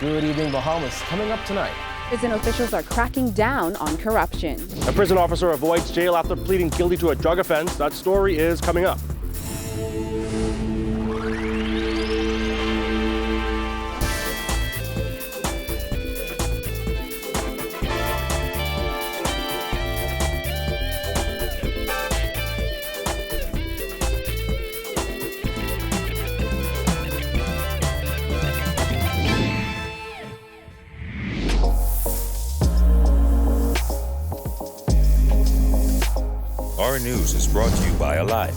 Good evening, Bahamas. Coming up tonight. Prison officials are cracking down on corruption. A prison officer avoids jail after pleading guilty to a drug offense. That story is coming up. Our News is brought to you by Alive.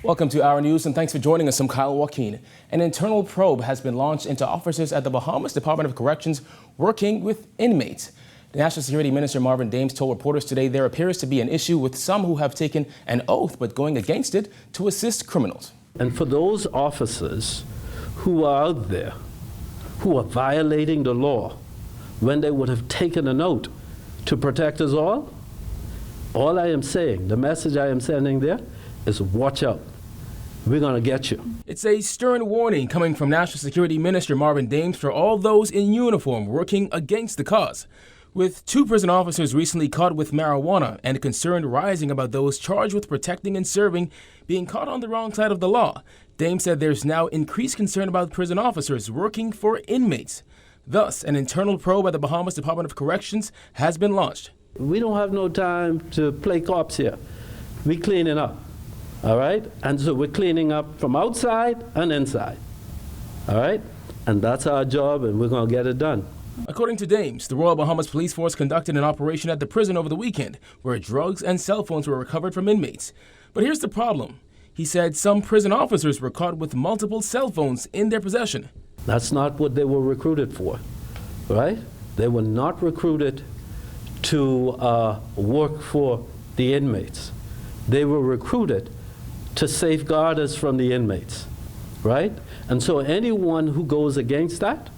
Welcome to Our News, and thanks for joining us. I'm Kyle Joaquin. An internal probe has been launched into officers at the Bahamas Department of Corrections working with inmates. The National Security Minister Marvin told reporters today there appears to be an issue with some who have taken an oath but going against it to assist criminals. And for those officers who are out there, who are violating the law when they would have taken an oath to protect us all I am saying, the message I am sending there is watch out. We're going to get you. It's a stern warning coming from National Security Minister Marvin for all those in uniform working against the cause. With 2 prison officers recently caught with marijuana and concern rising about those charged with protecting and serving being caught on the wrong side of the law, Dame said there's now increased concern about prison officers working for inmates. Thus, an internal probe at the Bahamas Department of Corrections has been launched. We don't have no time to play cops here. We're cleaning up, all right? And so we're cleaning up from outside and inside, all right? And that's our job, and we're going to get it done. According to Dames, the Royal Bahamas Police Force conducted an operation at the prison over the weekend where drugs and cell phones were recovered from inmates. But here's the problem. He said some prison officers were caught with multiple cell phones in their possession. That's not what they were recruited for, right? They were not recruited to work for the inmates. They were recruited to safeguard us from the inmates, right? And so anyone who goes against that,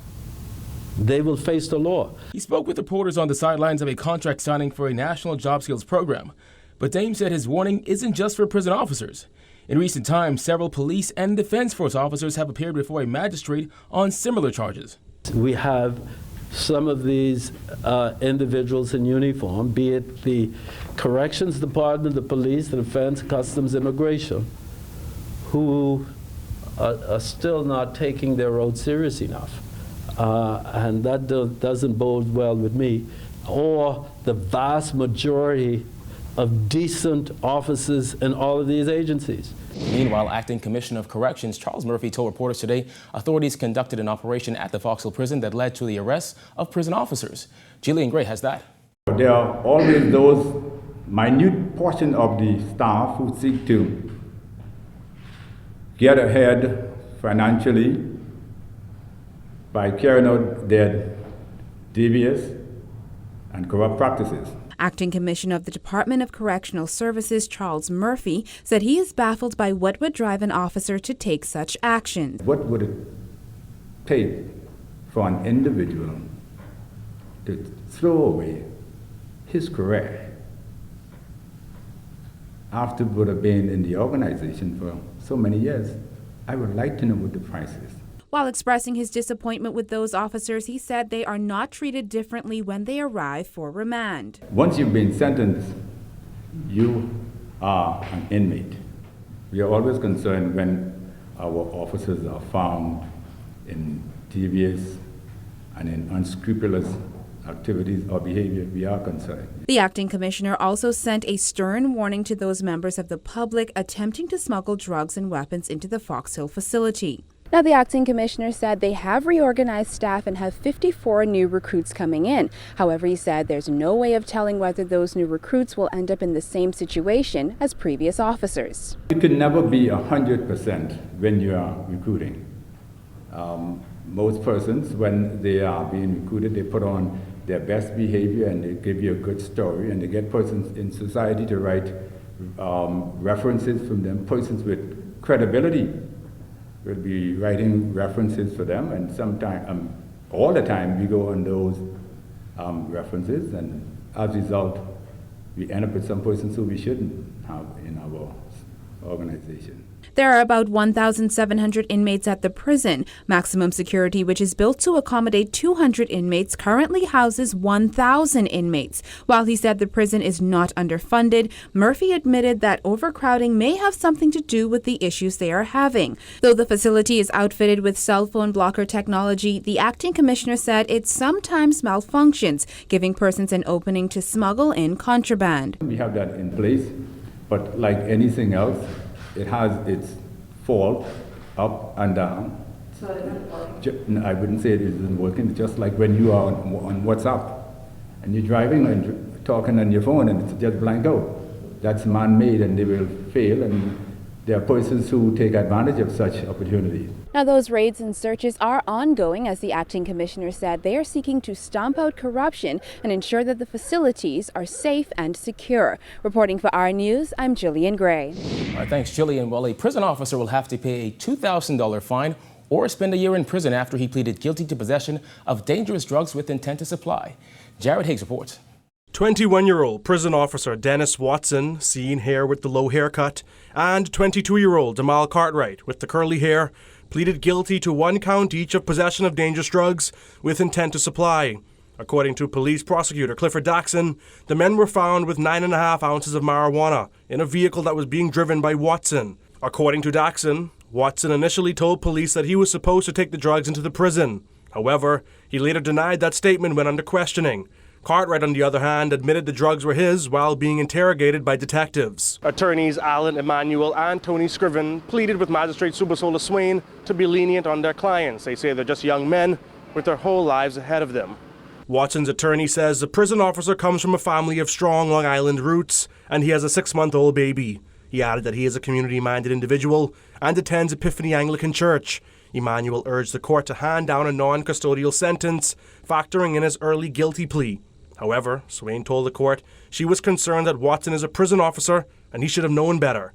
they will face the law. He spoke with reporters on the sidelines of a contract signing for a national job skills program. But Dame said his warning isn't just for prison officers. In recent times, several police and defense force officers have appeared before a magistrate on similar charges. We have some of these individuals in uniform, be it the Corrections Department, the police, the defense, customs, immigration, who are still not taking their oath serious enough. And that doesn't bode well with me, or the vast majority of decent officers in all of these agencies. Meanwhile, Acting Commissioner of Corrections Charles Murphy told reporters today authorities conducted an operation at the Fox Hill prison that led to the arrest of prison officers. Jillian Gray has that. There are always those minute portion of the staff who seek to get ahead financially by carrying out their devious and corrupt practices. Acting Commissioner of the Department of Correctional Services Charles Murphy said he is baffled by what would drive an officer to take such action. What would it take for an individual to throw away his career after would have been in the organization for so many years? I would like to know what the price is. While expressing his disappointment with those officers, he said they are not treated differently when they arrive for remand. Once you've been sentenced, you are an inmate. We are always concerned when our officers are found in devious and in unscrupulous activities or behavior. We are concerned. The acting commissioner also sent a stern warning to those members of the public attempting to smuggle drugs and weapons into the Fox Hill facility. Now, the acting commissioner said they have reorganized staff and have 54 new recruits coming in. However, he said there's no way of telling whether those new recruits will end up in the same situation as previous officers. You can never be 100% when you are recruiting. Most persons, when they are being recruited, they put on their best behavior and they give you a good story, and they get persons in society to write references from them. Persons with credibility will be writing references for them, and sometimes, all the time, we go on those references, and as a result, we end up with some persons who we shouldn't have in our organization. There are about 1,700 inmates at the prison. Maximum security, which is built to accommodate 200 inmates, currently houses 1,000 inmates. While he said the prison is not underfunded, Murphy admitted that overcrowding may have something to do with the issues they are having. Though the facility is outfitted with cell phone blocker technology, the acting commissioner said it sometimes malfunctions, giving persons an opening to smuggle in contraband. We have that in place, but like anything else, it has its fault up and down. So it isn't working? I wouldn't say it isn't working. It's just like when you are on WhatsApp and you're driving and talking on your phone and it's just blank out. That's man-made and they will fail, and there are persons who take advantage of such opportunities. Now, those raids and searches are ongoing. As the acting commissioner said, they are seeking to stomp out corruption and ensure that the facilities are safe and secure. Reporting for our news, I'm Jillian Gray. All right, thanks, Jillian. Well, a prison officer will have to pay a $2,000 fine or spend a year in prison after he pleaded guilty to possession of dangerous drugs with intent to supply. Jared Higgs reports. 21-year-old prison officer Dennis Watson, seen here with the low haircut, and 22-year-old Jamal Cartwright with the curly hair, pleaded guilty to 1 count each of possession of dangerous drugs with intent to supply. According to police prosecutor Clifford Daxon, the men were found with 9.5 ounces of marijuana in a vehicle that was being driven by Watson. According to Daxon, Watson initially told police that he was supposed to take the drugs into the prison. However, he later denied that statement when under questioning. Cartwright, on the other hand, admitted the drugs were his while being interrogated by detectives. Attorneys Alan Emanuel and Tony Scriven pleaded with Magistrate Subasola Swain to be lenient on their clients. They say they're just young men with their whole lives ahead of them. Watson's attorney says the prison officer comes from a family of strong Long Island roots and he has a 6-month-old baby. He added that he is a community-minded individual and attends Epiphany Anglican Church. Emanuel urged the court to hand down a non-custodial sentence, factoring in his early guilty plea. However, Swain told the court she was concerned that Watson is a prison officer and he should have known better.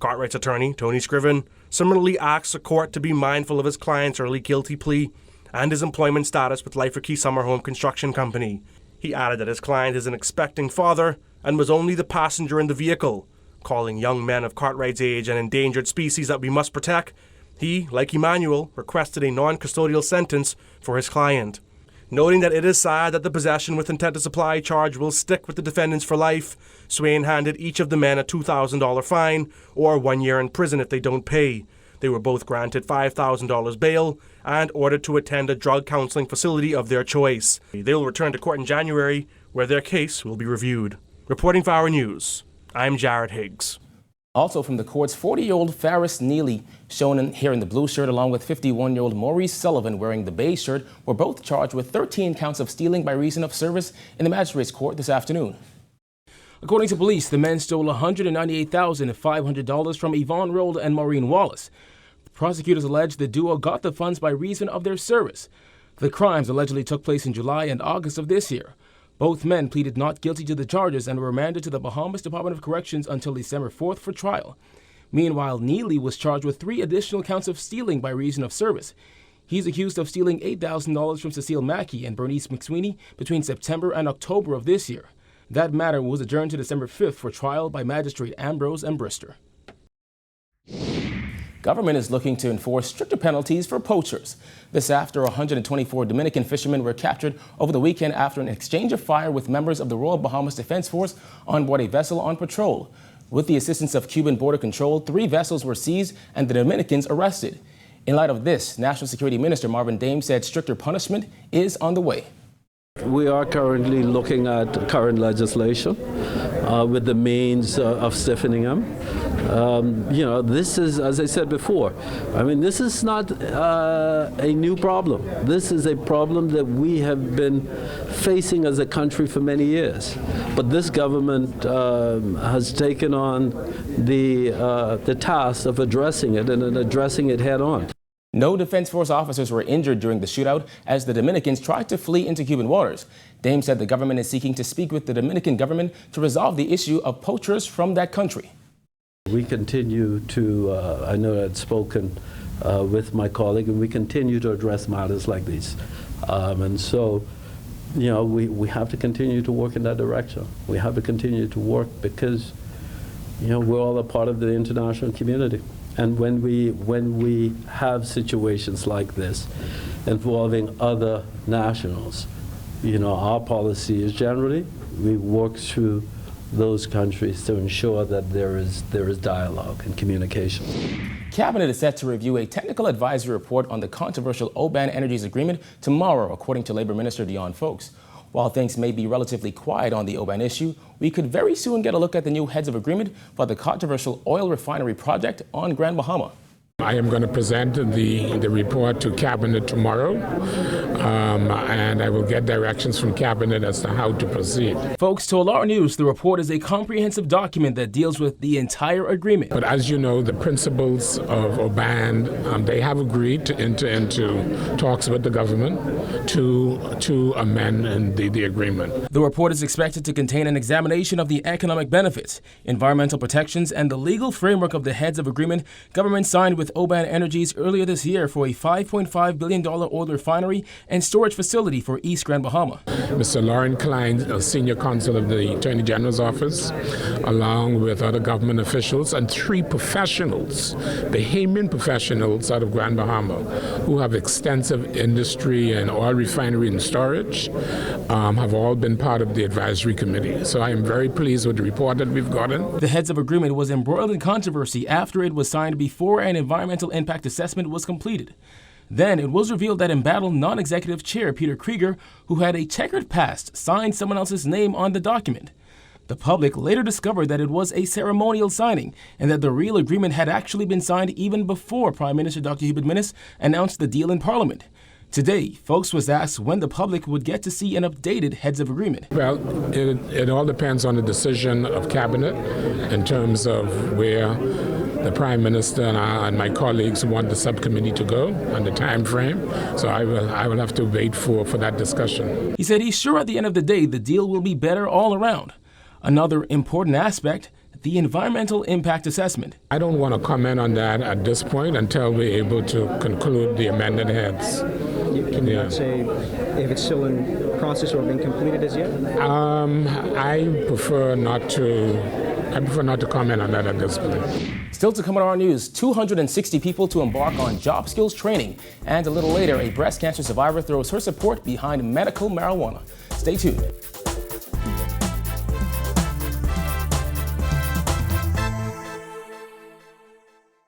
Cartwright's attorney, Tony Scriven, similarly asked the court to be mindful of his client's early guilty plea and his employment status with Life for Key Summer Home Construction Company. He added that his client is an expecting father and was only the passenger in the vehicle. Calling young men of Cartwright's age an endangered species that we must protect, he, like Emanuel, requested a non-custodial sentence for his client. Noting that it is sad that the possession with intent to supply charge will stick with the defendants for life, Swain handed each of the men a $2,000 fine or 1 year in prison if they don't pay. They were both granted $5,000 bail and ordered to attend a drug counseling facility of their choice. They will return to court in January, where their case will be reviewed. Reporting for Our News, I'm Jared Higgs. Also from the courts, 40-year-old Faris Neely, shown here in the blue shirt, along with 51-year-old Maurice Sullivan wearing the beige shirt, were both charged with 13 counts of stealing by reason of service in the magistrate's court this afternoon. According to police, the men stole $198,500 from Yvonne Rold and Maureen Wallace. Prosecutors allege the duo got the funds by reason of their service. The crimes allegedly took place in July and August of this year. Both men pleaded not guilty to the charges and were remanded to the Bahamas Department of Corrections until December 4th for trial. Meanwhile, Neely was charged with 3 additional counts of stealing by reason of service. He's accused of stealing $8,000 from Cecile Mackey and Bernice McSweeney between September and October of this year. That matter was adjourned to December 5th for trial by Magistrate Ambrose and Brister. Government is looking to enforce stricter penalties for poachers. This after 124 Dominican fishermen were captured over the weekend after an exchange of fire with members of the Royal Bahamas Defense Force on board a vessel on patrol. With the assistance of Cuban Border Control, 3 vessels were seized and the Dominicans arrested. In light of this, National Security Minister Marvin said stricter punishment is on the way. We are currently looking at current legislation with the means of stiffening them. This is, as I said before, this is not a new problem. This is a problem that we have been facing as a country for many years. But this government has taken on the task of addressing it and addressing it head on. No Defense Force officers were injured during the shootout as the Dominicans tried to flee into Cuban waters. Dame said the government is seeking to speak with the Dominican government to resolve the issue of poachers from that country. We continue to, I know I'd spoken with my colleague, and we continue to address matters like these. And so, we have to continue to work in that direction. We have to continue to work because, we're all a part of the international community. And when we have situations like this involving other nationals, our policy is generally we work through those countries to ensure that there is dialogue and communication. Cabinet is set to review a technical advisory report on the controversial Oban Energies agreement tomorrow, according to Labor Minister Dion Folks. While things may be relatively quiet on the Oban issue, we could very soon get a look at the new heads of agreement for the controversial oil refinery project on Grand Bahama. I am going to present the report to Cabinet tomorrow, and I will get directions from Cabinet as to how to proceed. Folks, told our news, the report is a comprehensive document that deals with the entire agreement. But as you know, the principals of Oban, they have agreed to enter into talks with the government to amend the agreement. The report is expected to contain an examination of the economic benefits, environmental protections, and the legal framework of the heads of agreement government signed with Oban Energies earlier this year for a $5.5 billion oil refinery and storage facility for East Grand Bahama. Mr. Lauren Klein, a senior counsel of the Attorney General's office, along with other government officials and 3 professionals, Bahamian professionals out of Grand Bahama, who have extensive industry and oil refinery and storage, have all been part of the advisory committee. So I am very pleased with the report that we've gotten. The heads of agreement was embroiled in controversy after it was signed before an environmental impact assessment was completed. Then it was revealed that embattled non-executive chair Peter Krieger, who had a checkered past, signed someone else's name on the document. The public later discovered that it was a ceremonial signing and that the real agreement had actually been signed even before Prime Minister Dr. Hubert Minnis announced the deal in Parliament. Today, Folks was asked when the public would get to see an updated heads of agreement. Well, it all depends on the decision of Cabinet in terms of where the Prime Minister and my colleagues want the subcommittee to go and the time frame. So I will have to wait for that discussion. He said he's sure at the end of the day the deal will be better all around. Another important aspect, the environmental impact assessment. I don't want to comment on that at this point until we're able to conclude the amended heads. Can you not say if it's still in process or being completed as yet? I prefer not to comment on that at this point. Still to come on our news, 260 people to embark on job skills training. And a little later, a breast cancer survivor throws her support behind medical marijuana. Stay tuned.